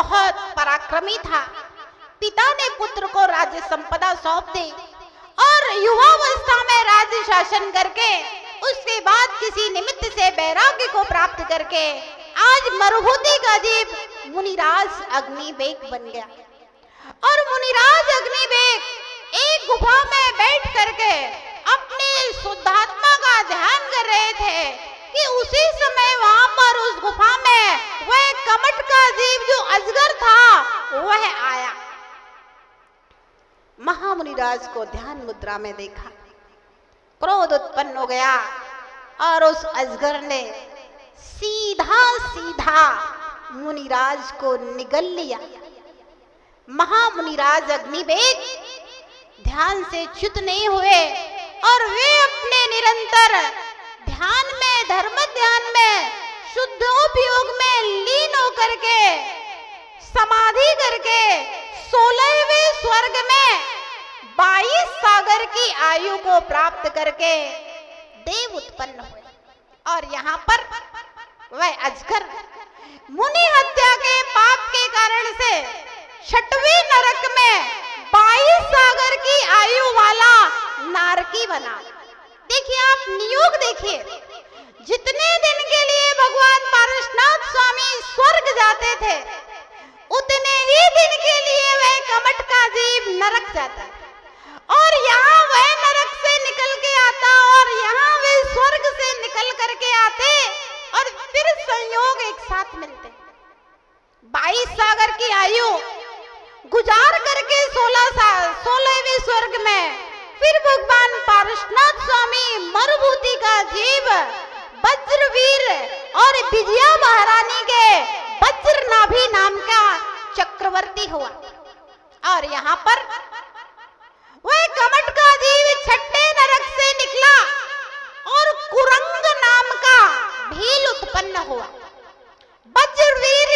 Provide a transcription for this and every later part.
बहुत पराक्रमी था। पिता ने पुत्र को राज्य संपदा सौंप दी और युवावस्था में राज्य शासन करके उसके बाद किसी निमित्त से वैराग्य को प्राप्त करके आज मरुभूति का जीव मुनिराज अग्निवेग बन गया। और मुनिराज अग्निवेग एक गुफा में बैठ करके अपने शुद्धात्मा का ध्यान कर रहे थे कि उसी समय वहां पर उस गुफा में वह कमट का जीव जो अजगर था वह आया। महामुनिराज को ध्यान मुद्रा में देखा, क्रोध उत्पन्न हो गया और उस अजगर ने सीधा सीधा मुनिराज को निगल लिया। महामुनिराज अग्निवेग ध्यान से च्युत नहीं हुए और वे अपने निरंतर ध्यान में, धर्म ध्यान में, शुद्ध उपयोग में लीन होकर के समाधि करके 16वें स्वर्ग में 22 सागर की आयु को प्राप्त करके देव उत्पन्न हुए। और यहाँ पर वह अजगर मुनि हत्या के पाप के कारण से 6वें नरक में 22 सागर की आयु वाला नारकी बना। देखिए, आप नियोग देखिए, जितने दिन के लिए भगवान पारसनाथ स्वामी स्वर्ग जाते थे उतने ही दिन के लिए वह कमट का जीव नरक जाता और यहाँ वह नरक से निकल के आता और यहाँ वे स्वर्ग से निकल करके आते और फिर संयोग एक साथ मिलते। 22 सागर की आयु गुजार करके 16वें स्वर्ग में फिर भगवान पारसनाथ स्वामी मरुभूति का जीव वज्रवीर और विजया महारानी के वज्रनाभि नाम का चक्रवर्ती हुआ। और यहाँ पर वह कमट का जीव 6ठे नरक से निकला और कुरंग नाम का भील उत्पन्न हुआ। वज्रवीर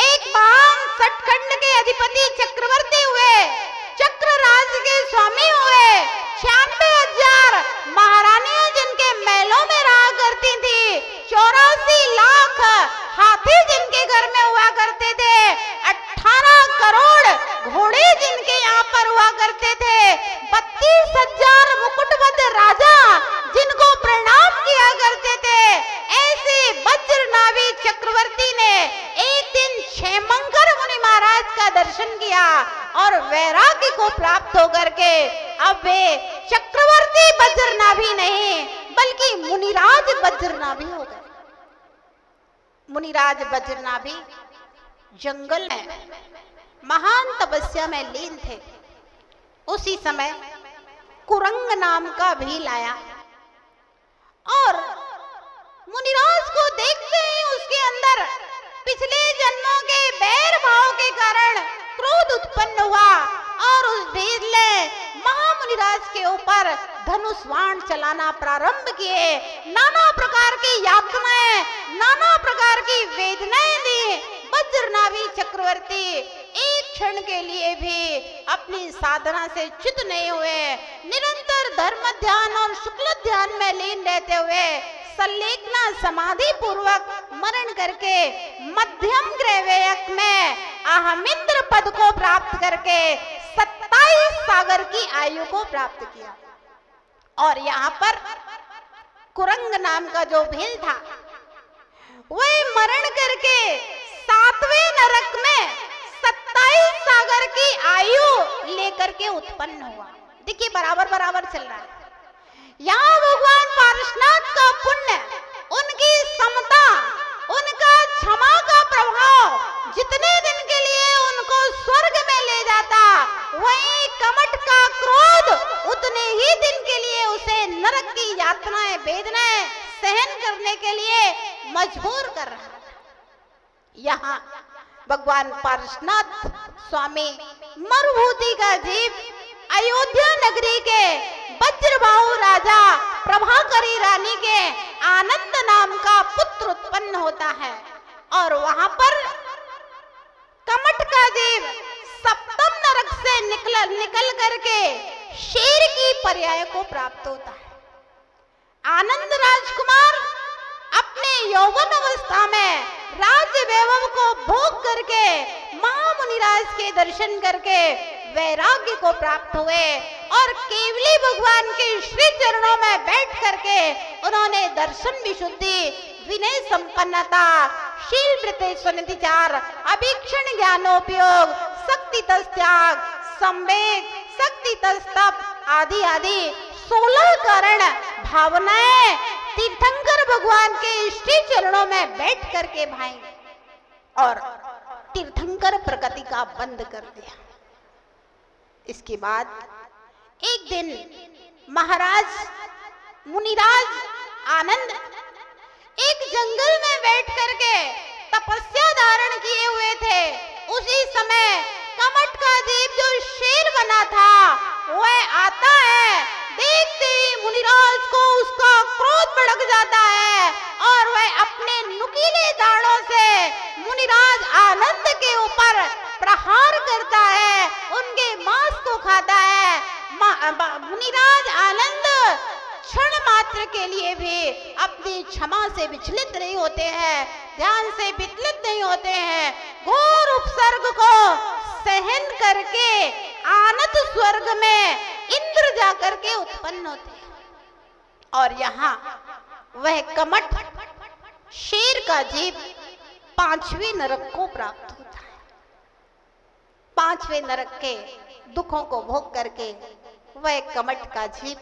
एक महान सतखंड के अधिपति चक्रवर्ती हुए, चक्रराज के स्वामी हुए। 96,000 महारानियां जिनके महलों में रहा करती थी, 84 लाख हाथी जिनके घर में हुआ करते थे, 18 करोड़ घोड़े जिनके यहाँ पर हुआ करते थे, 32,000 मुकुटबद्ध राजा जिनको प्रणाम किया करते थे, ऐसे वज्रनाभि चक्रवर्ती ने एक दिन क्षेमंकर मुनि महाराज का दर्शन किया और वैराग्य को प्राप्त होकर के अब वे चक्रवर्ती वज्रनाभि नहीं बल्कि मुनिराज वज्रनाभि हो गए। मुनिराज वज्रनाभि जंगल में महान तपस्या में लीन थे। उसी समय कुरंग नाम का भील आया और मुनिराज को देखते ही उसके अंदर पिछले जन्मों के बैर भाव के कारण क्रोध उत्पन्न हुआ और उस भील ने महामुनिराज के ऊपर धनुष बाण चलाना प्रारंभ किए। नाना प्रकार की यातनाएं, नाना प्रकार की वेदनाएं दी। वज्रनाभि चक्रवर्ती एक क्षण के लिए भी अपनी साधना से च्युत नहीं हुए। निरंतर धर्म ध्यान और शुक्ल ध्यान में लीन रहते हुए संलेखना समाधि पूर्वक मरण करके मध्यम ग्रहवेयक में अहमिंद्र पद को प्राप्त करके 27 सागर की आयु को प्राप्त किया। और यहाँ पर कुरंग नाम का जो भील था वह मरण करके 7वें नरक में 27 सागर की आयु लेकर के उत्पन्न हुआ। देखिए, बराबर बराबर चल रहा है। यहाँ भगवान पारसनाथ का पुण्य, उनकी समता, उनका क्षमा का प्रभाव जितने दिन के लिए उनको स्वर्ग में ले जाता, वहीं कमट का क्रोध उतने ही दिन के लिए उसे नरक की यातनाएं, वेदनाएं सहन करने के लिए मजबूर कर रहा था। यहाँ भगवान पारसनाथ स्वामी मरुभूति का जीव अयोध्या नगरी के वज्रबाहु राजा प्रभाकरी रानी के आनंद नाम का पुत्र उत्पन्न होता है और वहां पर कमट का जीव सप्तम नरक से निकल करके शेर की पर्याय को प्राप्त होता है। आनंद राजकुमार अपने यौवन अवस्था में राज्य वैभव को भोग करके महामुनिराज के दर्शन करके वैराग्य को प्राप्त हुए और केवली भगवान के श्री चरणों में बैठ करके उन्होंने दर्शन विशुद्धि, विनय संपन्नता, शील वृत्ति सुनिधिचार, अभीक्षण ज्ञानोपयोग, शक्ति त्याग, संवेग, शक्ति तप आदि आदि 16 कारण भावनाएं तीर्थंकर भगवान के श्री चरणों में बैठ करके भाई और तीर्थंकर प्रकृति का बंद कर दिया। इसके बाद एक दिन महाराज मुनिराज आनंद एक जंगल में बैठ करके तपस्या धारण किए हुए थे। उसी समय कमट का देव जो शेर बना था वह आता है, देखते ही मुनिराज को उसका क्रोध भड़क जाता है और वह अपने नुकीले दाढ़ों से मुनिराज आनंद के ऊपर प्रहार करता है, उनके मांस को खाता है। मुनिराज आनंद क्षण मात्र के लिए भी अपनी क्षमा से विचलित नहीं होते हैं, ध्यान से विचलित नहीं होते हैं। घोर उपसर्ग को सहन करके आनंद स्वर्ग में इंद्र जाकर के उत्पन्न होते हैं और यहाँ वह कमट शेर का जीव 5वें नरक को प्राप्त होता है। 5वें नरक के दुखों को भोग करके वह कमट का जीव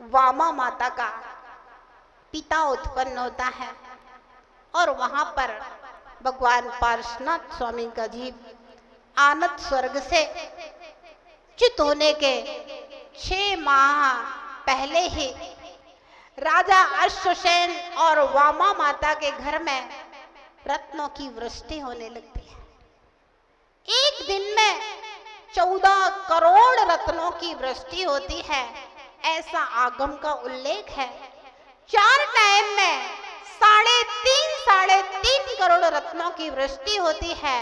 वामा माता का पिता उत्पन्न होता है और वहां पर भगवान पार्श्वनाथ स्वामी का जीव आनंद स्वर्ग से च्युत होने के 6 माह पहले ही राजा अश्वसेन और वामा माता के घर में रत्नों की वृष्टि होने लगती है। एक दिन में 14 करोड़ रत्नों की वृष्टि होती है, ऐसा आगम का उल्लेख है। 4 टाइम में 3.5 करोड़ रत्नों की वृष्टि होती है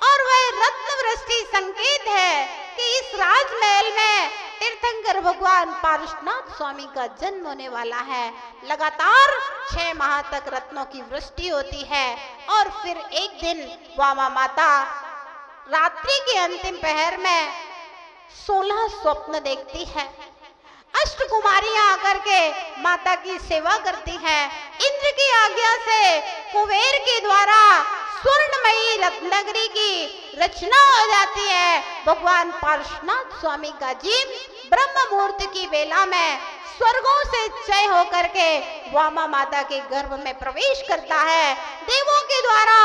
और वह रत्न वृष्टि संकेत है कि इस राजमहल में तीर्थंकर भगवान पार्श्वनाथ स्वामी का जन्म होने वाला है। लगातार 6 माह तक रत्नों की वृष्टि होती है और फिर एक दिन वामा माता रात्रि के अंतिम पहर में 16 स्वप्न देखती है। अष्ट कुमारियां आकर के माता की सेवा करती हैं। इंद्र की आज्ञा से कुबेर के द्वारा स्वर्णमयी रत्नगिरी की रचना हो जाती है। भगवान पार्श्वनाथ स्वामी का जीव ब्रह्म मुहूर्त की बेला में स्वर्गों से चय होकर के वामा माता के गर्भ में प्रवेश करता है। देवों के द्वारा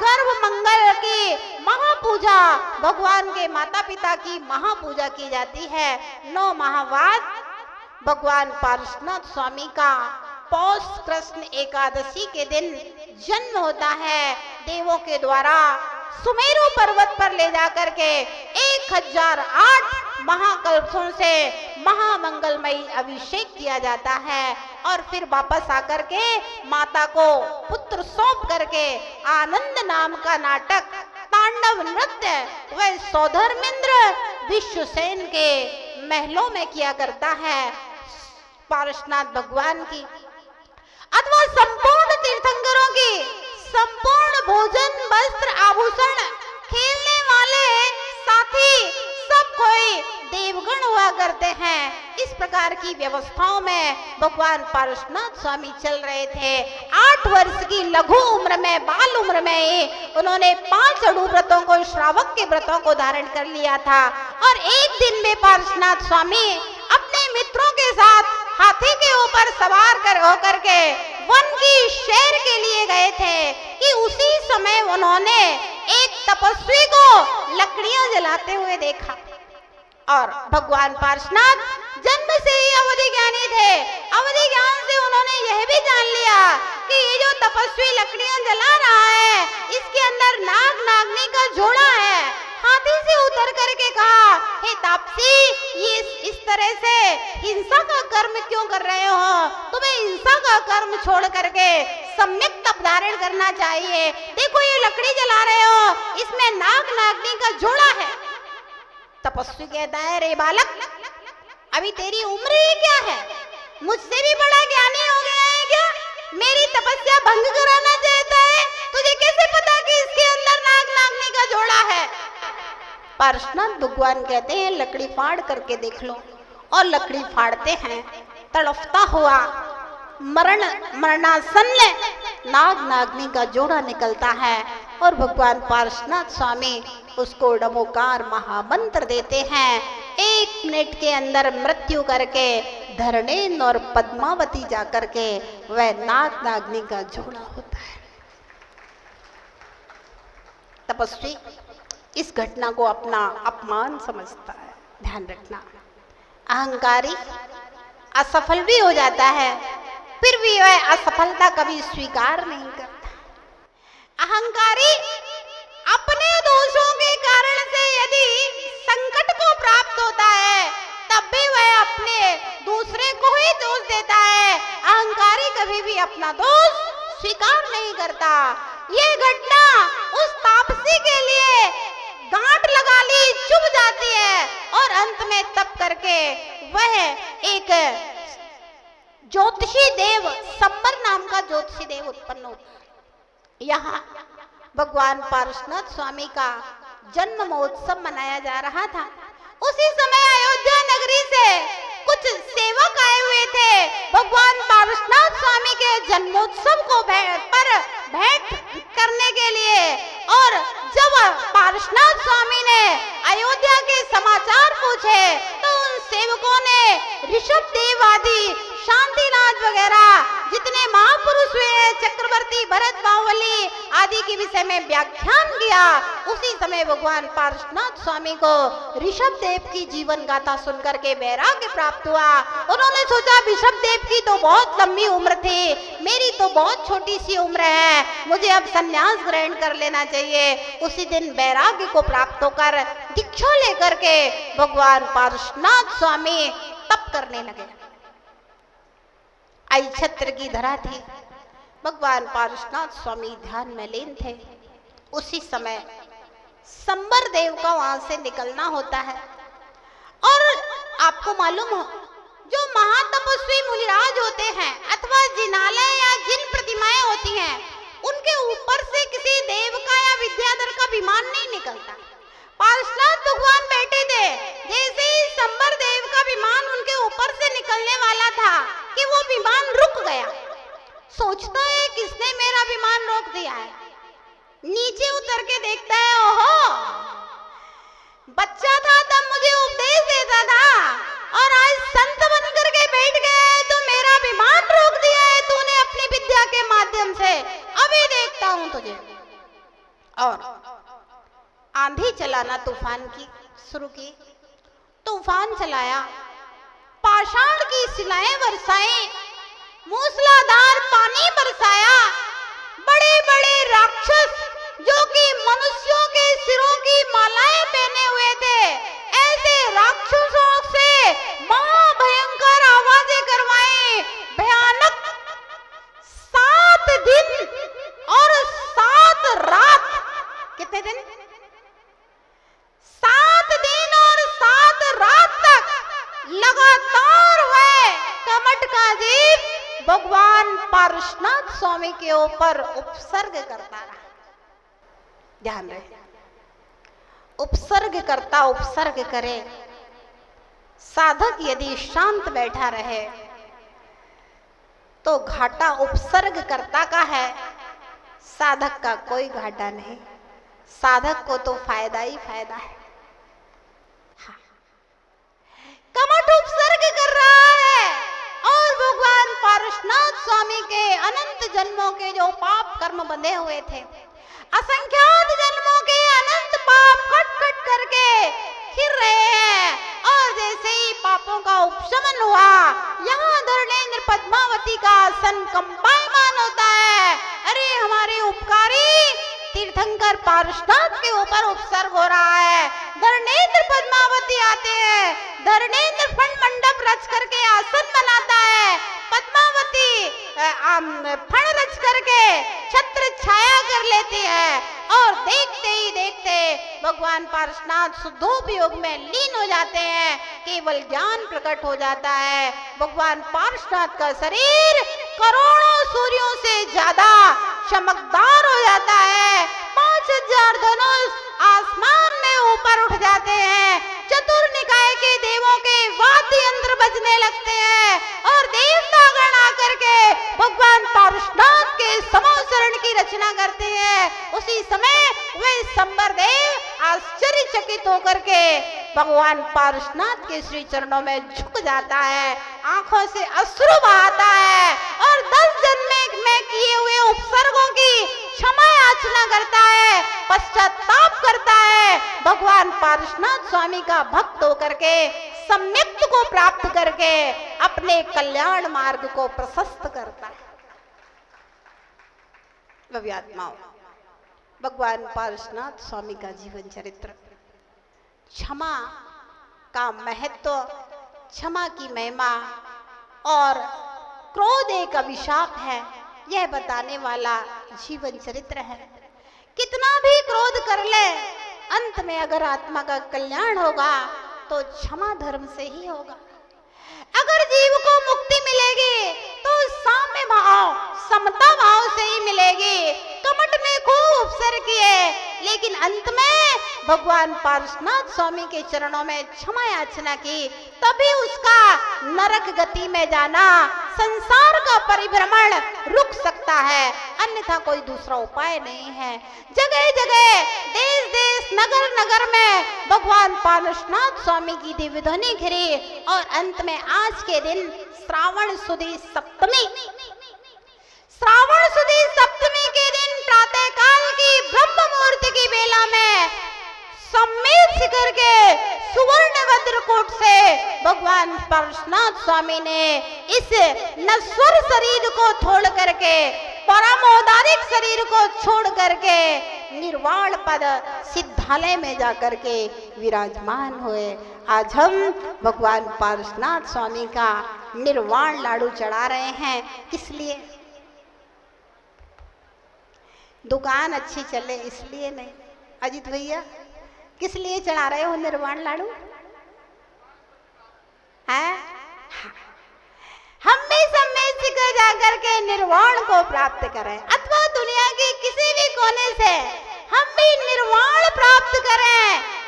गर्भ मंगल की महापूजा, भगवान के माता पिता की महापूजा की जाती है। 9 माह बाद भगवान पार्श्वनाथ स्वामी का पौष कृष्ण एकादशी के दिन जन्म होता है। देवों के द्वारा सुमेरु पर्वत पर ले जाकर के 1008 महाकल्पों से महामंगलमयी अभिषेक किया जाता है और फिर वापस आकर के माता को पुत्र सौंप करके आनंद नाम का नाटक तांडव नृत्य वह सौधर्मेंद्र विश्वसेन के महलों में किया करता है। पार्श्वनाथ भगवान की अथवा संपूर्ण तीर्थंकरों की संपूर्ण भोजन, वस्त्र, आभूषण, खेलने वाले साथी सब कोई देवगण हुआ करते हैं। इस प्रकार की व्यवस्थाओं में भगवान पार्श्वनाथ स्वामी चल रहे थे। 8 वर्ष की लघु उम्र में, बाल उम्र में ही उन्होंने 5 अड़ू व्रतों को, श्रावक के व्रतों को धारण कर लिया था और एक दिन में पार्श्वनाथ स्वामी अपने मित्रों के साथ हाथी के ऊपर सवार होकर के वन की सैर के लिए गए थे कि उसी समय उन्होंने एक तपस्वी को लकड़ियां जलाते हुए देखा और भगवान पार्श्वनाथ जन्म से ही अवधि ज्ञानी थे। अवधि ज्ञान से उन्होंने यह भी जान लिया कि ये जो तपस्वी लकड़ियां जला रहा है इसके अंदर नाग नागनी का जोड़ा है। हाथी से उतर करके कहा, हे तापसी, ये इस तरह से हिंसा का कर्म क्यों कर रहे हो? तुम्हें हिंसा का कर्म छोड़ करके सम्यक तप धारण करना चाहिए। देखो ये लकड़ी जला रहे हो, इसमें नाग नागनी का जोड़ा है। तपस्वी कहता है, रे बालक, अभी तेरी उम्र ही क्या है? मुझसे भी बड़ा ज्ञानी हो गया है क्या? मेरी तपस्या भंग कराना चाहता है? तुझे कैसे पता कि इसके अंदर नाग नागनी का जोड़ा है? पार्श्वनाथ भगवान कहते हैं लकड़ी फाड़ करके देख लो, और लकड़ी फाड़ते हैं, तड़फता हुआ मरणासन्न नाग नागनी का जोड़ा निकलता है, और भगवान पार्श्वनाथ स्वामी उसको डमोकार महामंत्र देते हैं। 1 मिनट के अंदर मृत्यु करके धरणेन्द्र और पद्मावती जाकर के वह नाग नागनी का जोड़ा होता है। तपस्वी इस घटना को अपना अपमान समझता है। ध्यान रखना, अहंकारी असफल भी हो जाता है, फिर भी वह असफलता कभी स्वीकार नहीं करता। अहंकारी अपने दोषों के कारण से यदि संकट को प्राप्त होता है, तब भी वह अपने दूसरे को ही दोष देता है। अहंकारी कभी भी अपना दोष स्वीकार नहीं करता। ये घटना उस तापसी के लिए गांठ लगा ली, चुभ जाती है, और अंत में तप करके वह एक ज्योतिषी देव, संबर नाम का ज्योतिषी देव उत्पन्न होता है। यहाँ भगवान पार्श्वनाथ स्वामी का जन्म महोत्सव मनाया जा रहा था। उसी समय अयोध्या नगरी से कुछ सेवक आए हुए थे भगवान पार्श्वनाथ स्वामी के जन्मोत्सव को पर भेंट करने के लिए। और जब पार्श्वनाथ स्वामी ने अयोध्या के समाचार पूछे, तो उन सेवकों ने ऋषभ देव आदि, शांतिनाथ वगैरह जितने महापुरुष हुए हैं, चक्रवर्ती, भरत, बाहुबली आदि के विषय में व्याख्यान किया। उसी समय भगवान पार्श्वनाथ स्वामी को ऋषभ देव की जीवन गाथा सुनकर के वैराग्य प्राप्त हुआ। उन्होंने सोचा ऋषभ देव की तो बहुत लंबी उम्र थी, मेरी तो बहुत छोटी सी उम्र है, मुझे अब संन्यास ग्रहण कर लेना चाहिए। उसी दिन वैराग्य को प्राप्त होकर दीक्षा लेकर के भगवान पार्श्वनाथ स्वामी तप करने लगे। आई छत्र की धरा थी, भगवान पार्श्वनाथ स्वामी ध्यान में लीन थे। उसी समय संबर देव का वहां से निकलना होता है। और आपको मालूम हो, जो महातपस्वी मुनिराज होते हैं अथवा जिनालय या जिन प्रतिमाएं होती हैं, उनके ऊपर से किसी देव का या विद्याधर का विमान नहीं निकलता। पार्श्वनाथ भगवान बैठे थे, जैसे ही संबर देव का विमान उनके ऊपर से निकलने वाला था कि वो विमान रुक गया। सोचता है किसने मेरा विमान रोक दिया है। नीचे उतर के देखता है, ओहो, बच्चा था तब मुझे उपदेश देता था, और आज संत बन करके बैठ गया है तो मेरा विमान रोक दिया है तूने अपनी विद्या के माध्यम से। अभी देखता हूं तुझे। और आंधी चलाना तूफान की शुरू की, तूफान चलाया, पाषाण की शिलाएं बरसाई, मूसलाधार पानी बरसाया। बड़े बड़े राक्षस जो कि मनुष्यों के सिरों की मालाएं पहने हुए थे, ऐसे राक्षसों से महाभयंकर आवाजें करवाई। भयानक 7 दिन और 7 रात, कितने दिन? 7 दिन और 7 रात तक लगातार वह कमट का जीव भगवान पार्श्वनाथ स्वामी के ऊपर उपसर्ग करता रहा। ध्यान रहे, उपसर्ग करता उपसर्ग करे। साधक यदि शांत बैठा रहे तो घाटा उपसर्ग करता का है, साधक का कोई घाटा नहीं, साधक को तो फायदा ही फायदा है। हाँ। कमठ उपसर्ग कर रहा है, और भगवान पार्श्वनाथ स्वामी के अनंत जन्मों के जो पाप कर्म बंधे हुए थे, असंख्यात जन्मों के अनंत पाप कट कट करके फिर रहे हैं। और जैसे ही पापों का उपशमन हुआ, यहाँ धरणेन्द्र पद्मावती का आसन कंपायमान होता है। अरे हमारे उपकारी तीर्थंकर पार्श्वनाथ के ऊपर उपसर्ग हो रहा है। धरणेन्द्र पद्मावती आते हैं, धरणेन्द्र फण मंडप रच करके आसन बनाता है, पद्मावती फण रच करके छत्र छाया कर लेती है। और देखते ही देखते भगवान पार्श्वनाथ शुद्धोपयोग में लीन हो जाते हैं, केवल ज्ञान प्रकट हो जाता है। भगवान पार्श्वनाथ का शरीर करोड़ों सूर्यों से ज्यादा चमकदार हो जाता है। 5000 धनुष आसमान में ऊपर उठ जाते हैं। चतुर्निकाय के देवों के वाद्य यंत्र बजने लगते हैं और देवतागण आकर के भगवान पारशुनाथ के समाचरण की रचना करते हैं। उसी समय वे संबर देव आश्चर्यचकित होकर के भगवान पारशुनाथ के श्री चरणों में झुक जाता है, आंखों से अश्रु बहाता है और 10 जन्म में किए हुए उपसर्गों की क्षमा याचना करता है, पश्चाताप करता है। भगवान पारशुनाथ स्वामी का भक्त होकर के सम्यक्त को प्राप्त करके अपने कल्याण मार्ग को प्रशस्त करता है। भव्यात्माओं, भगवान पारशुनाथ स्वामी का जीवन चरित्र क्षमा का महत्व, क्षमा की महिमा और क्रोध एक अभिशाप है, यह बताने वाला जीवन चरित्र है। कितना भी क्रोध कर ले, अंत में अगर आत्मा का कल्याण होगा तो क्षमा धर्म से ही होगा। अगर जीव को मुक्ति मिलेगी तो साम्य भाव, समता भाव से ही मिलेगी। कमट ने खूब उपसर किए, लेकिन अंत में भगवान पारशुनाथ स्वामी के चरणों में क्षमा याचना की, तभी उसका नरक गति में जाना, संसार का परिभ्रमण रुक सकता है, अन्यथा कोई दूसरा उपाय नहीं है। जगह जगह, देश देश, नगर नगर में भगवान पारशुनाथ स्वामी की दिव्य ध्वनि घिरी और अंत में आज के दिन श्रावण सुदी सप्तमी, श्रावण सुदी सप्तमी के दिन प्रातः काल की ब्रह्म मुहूर्त की बेला में सम्मेत शिखर के सुवर्ण वज्रकोट से भगवान पारशुनाथ स्वामी ने इस नश्वर शरीर को छोड़ करके, परमोदारिक शरीर को छोड़ करके निर्वाण पद सिद्धालय में जाकर के विराजमान हुए। आज हम भगवान पारशुनाथ स्वामी का निर्वाण लाडू चढ़ा रहे हैं। किस लिए? दुकान अच्छी चले इसलिए नहीं। अजीत भैया, किस लिए चढ़ा रहे हो निर्वाण लाडू? हैं? हम भी सम्मेद शिखर जाकर के निर्वाण को प्राप्त करें, अथवा दुनिया के किसी भी कोने से हम भी निर्वाण प्राप्त करें।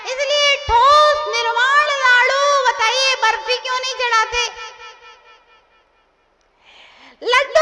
इसलिए ठोस निर्वाण लाडू, बताइए बर्फी क्यों नहीं चढ़ाते? लड्डू